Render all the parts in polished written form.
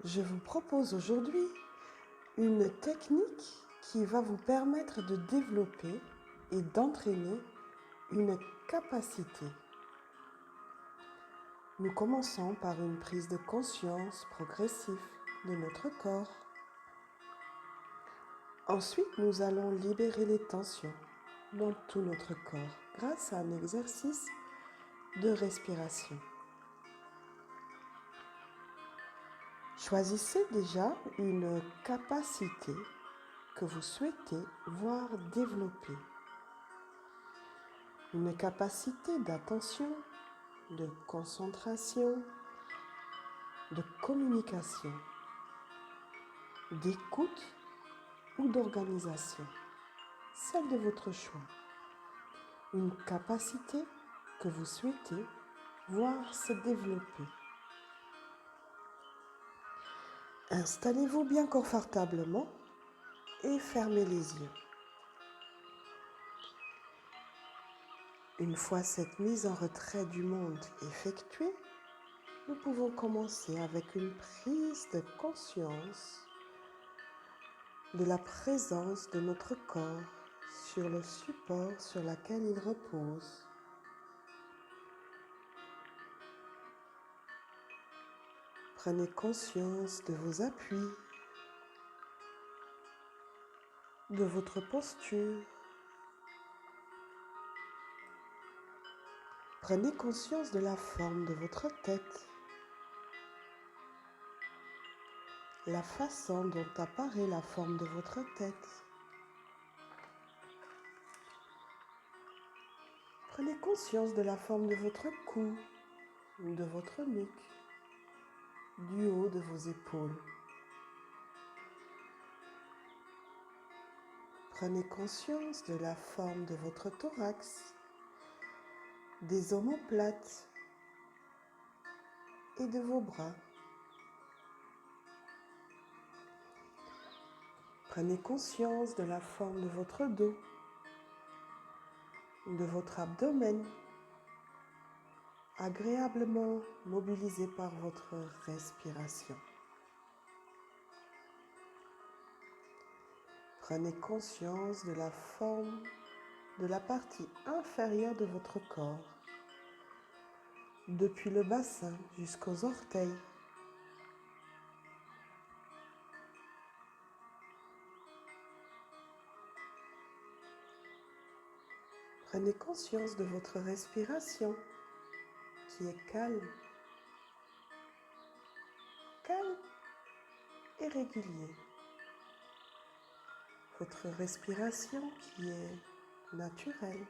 Je vous propose aujourd'hui une technique qui va vous permettre de développer et d'entraîner une capacité. Nous commençons par une prise de conscience progressive de notre corps. Ensuite, nous allons libérer les tensions dans tout notre corps grâce à un exercice de respiration. Choisissez déjà une capacité que vous souhaitez voir développer. Une capacité d'attention, de concentration, de communication, d'écoute ou d'organisation. Celle de votre choix. Une capacité que vous souhaitez voir se développer. Installez-vous bien confortablement et fermez les yeux. Une fois cette mise en retrait du monde effectuée, nous pouvons commencer avec une prise de conscience de la présence de notre corps sur le support sur lequel il repose. Prenez conscience de vos appuis, de votre posture. Prenez conscience de la forme de votre tête, la façon dont apparaît la forme de votre tête. Prenez conscience de la forme de votre cou, de votre nuque, du haut de vos épaules. Prenez conscience de la forme de votre thorax, des omoplates et de vos bras. Prenez conscience de la forme de votre dos, de votre abdomen, agréablement mobilisé par votre respiration. Prenez conscience de la forme de la partie inférieure de votre corps, depuis le bassin jusqu'aux orteils. Prenez conscience de votre respiration qui est calme et régulier. Votre respiration qui est naturelle.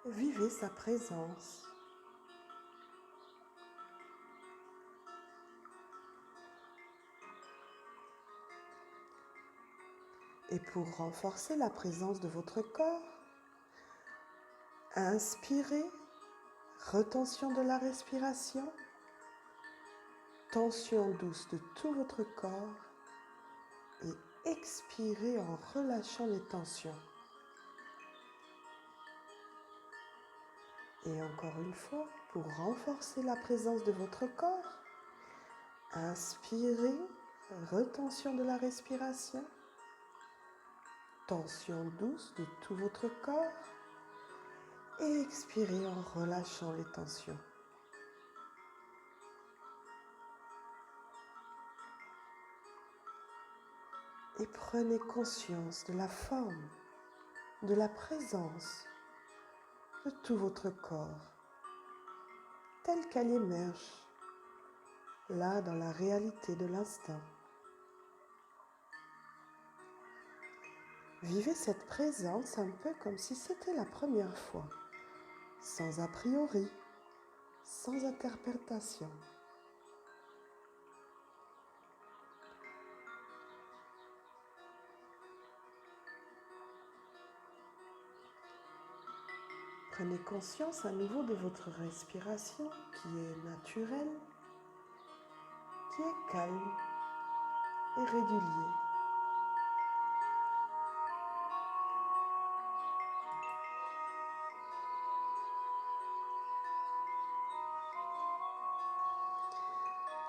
Vivez sa présence. Et pour renforcer la présence de votre corps, inspirez, retention de la respiration, tension douce de tout votre corps et expirez en relâchant les tensions. Et encore une fois, pour renforcer la présence de votre corps, inspirez, retention de la respiration, tension douce de tout votre corps et expirez en relâchant les tensions. Et prenez conscience de la forme, de la présence de tout votre corps, telle qu'elle émerge, là dans la réalité de l'instant. Vivez cette présence un peu comme si c'était la première fois, sans a priori, sans interprétation. Prenez conscience à nouveau de votre respiration qui est naturelle, qui est calme et régulier.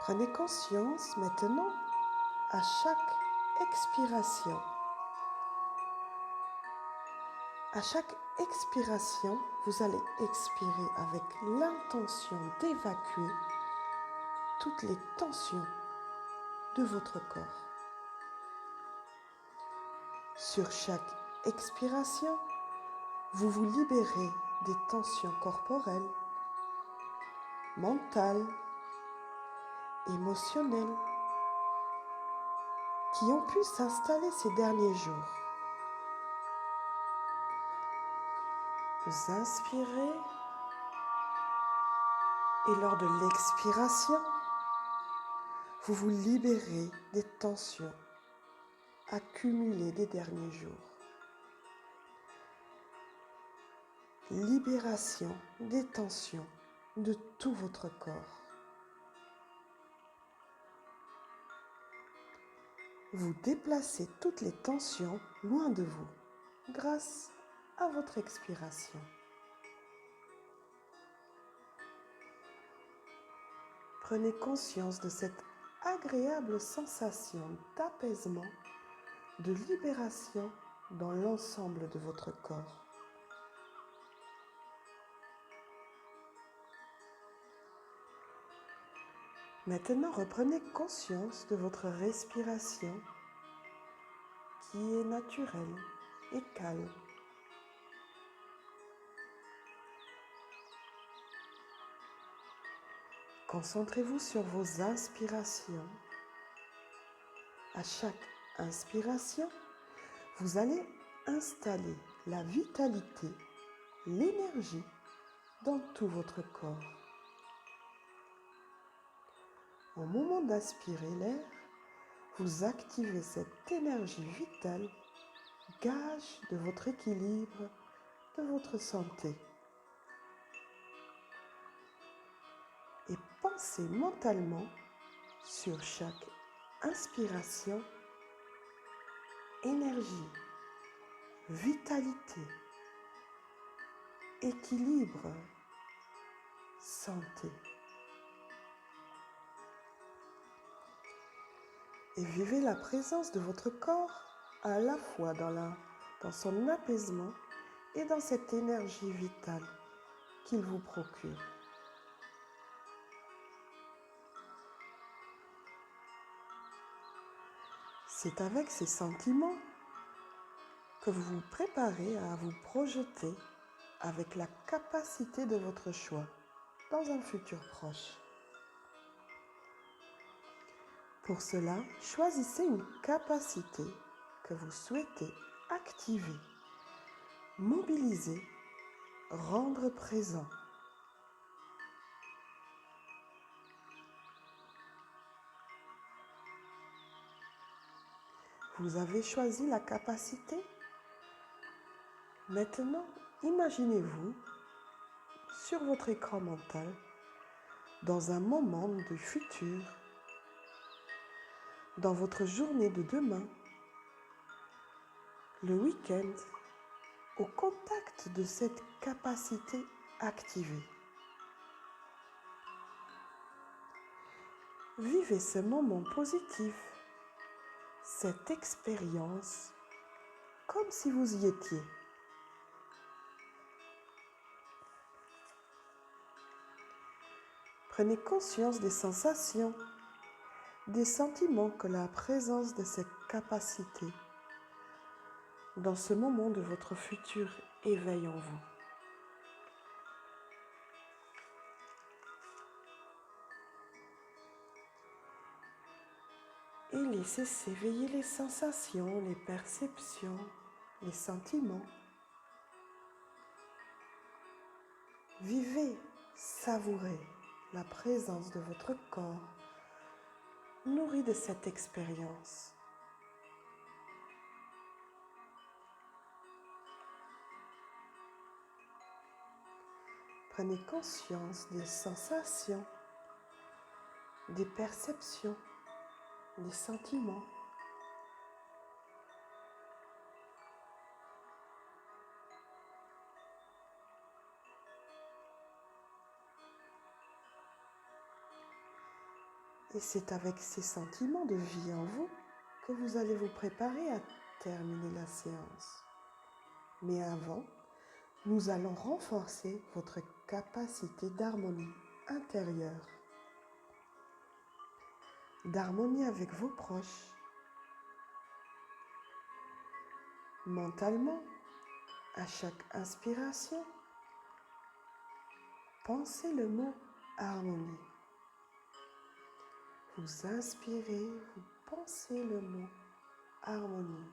Prenez conscience maintenant à chaque expiration. À chaque expiration, vous allez expirer avec l'intention d'évacuer toutes les tensions de votre corps. Sur chaque expiration, vous vous libérez des tensions corporelles, mentales, émotionnelles qui ont pu s'installer ces derniers jours. Vous inspirez et lors de l'expiration, vous vous libérez des tensions accumulées des derniers jours. Libération des tensions de tout votre corps. Vous déplacez toutes les tensions loin de vous grâce à votre expiration. Prenez conscience de cette agréable sensation d'apaisement, de libération dans l'ensemble de votre corps. Maintenant, reprenez conscience de votre respiration qui est naturelle et calme. Concentrez-vous sur vos inspirations. À chaque inspiration, vous allez installer la vitalité, l'énergie dans tout votre corps. Au moment d'aspirer l'air, vous activez cette énergie vitale, gage de votre équilibre, de votre santé. Et pensez mentalement sur chaque inspiration, énergie, vitalité, équilibre, santé. Et vivez la présence de votre corps à la fois dans son apaisement et dans cette énergie vitale qu'il vous procure. C'est avec ces sentiments que vous vous préparez à vous projeter avec la capacité de votre choix dans un futur proche. Pour cela, choisissez une capacité que vous souhaitez activer, mobiliser, rendre présent. Vous avez choisi la capacité. Maintenant, imaginez-vous sur votre écran mental dans un moment du futur, dans votre journée de demain, le week-end, au contact de cette capacité activée. Vivez ce moment positif, cette expérience, comme si vous y étiez. Prenez conscience des sensations, des sentiments que la présence de cette capacité dans ce moment de votre futur éveille en vous. Et laissez s'éveiller les sensations, les perceptions, les sentiments. Vivez, savourez la présence de votre corps, nourri de cette expérience. Prenez conscience des sensations, des perceptions, des sentiments. Et c'est avec ces sentiments de vie en vous que vous allez vous préparer à terminer la séance. Mais avant, nous allons renforcer votre capacité d'harmonie intérieure, d'harmonie avec vos proches. Mentalement, à chaque inspiration, pensez le mot harmonie. Vous inspirez, vous pensez le mot harmonie.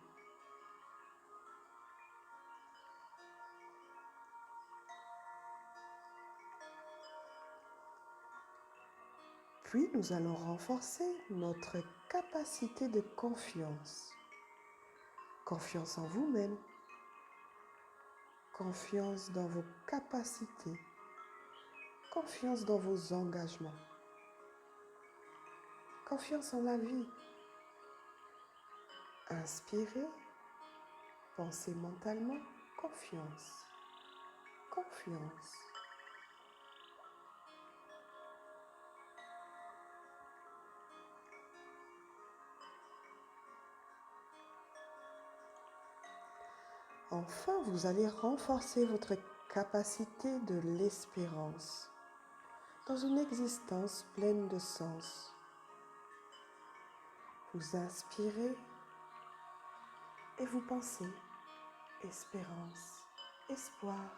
Puis nous allons renforcer notre capacité de confiance. Confiance en vous-même, confiance dans vos capacités, confiance dans vos engagements, confiance en la vie. Inspirez, pensez mentalement, confiance, confiance. Enfin, vous allez renforcer votre capacité de l'espérance dans une existence pleine de sens. Vous inspirez et vous pensez espérance, espoir,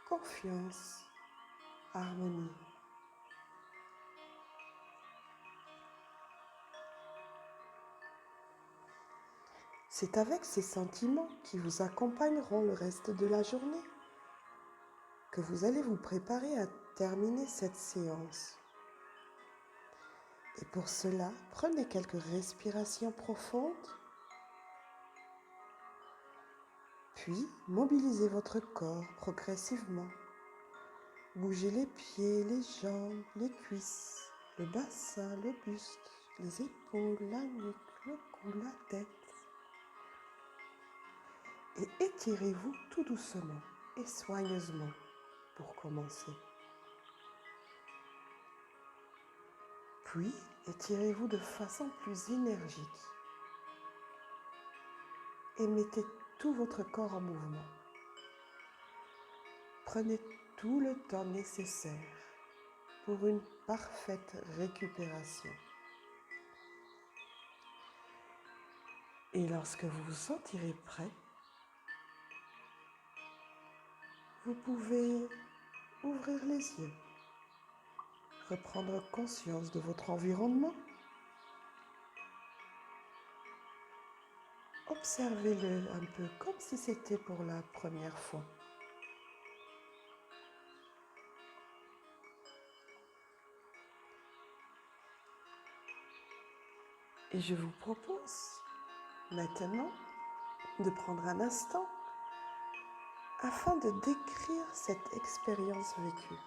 confiance, harmonie. C'est avec ces sentiments qui vous accompagneront le reste de la journée que vous allez vous préparer à terminer cette séance. Et pour cela, prenez quelques respirations profondes, puis mobilisez votre corps progressivement. Bougez les pieds, les jambes, les cuisses, le bassin, le buste, les épaules, la nuque, le cou, la tête. Et étirez-vous tout doucement et soigneusement pour commencer. Puis, étirez-vous de façon plus énergique et mettez tout votre corps en mouvement. Prenez tout le temps nécessaire pour une parfaite récupération. Et lorsque vous vous sentirez prêt, vous pouvez ouvrir les yeux, reprendre conscience de votre environnement. Observez-le un peu comme si c'était pour la première fois. Et je vous propose maintenant de prendre un instant afin de décrire cette expérience vécue.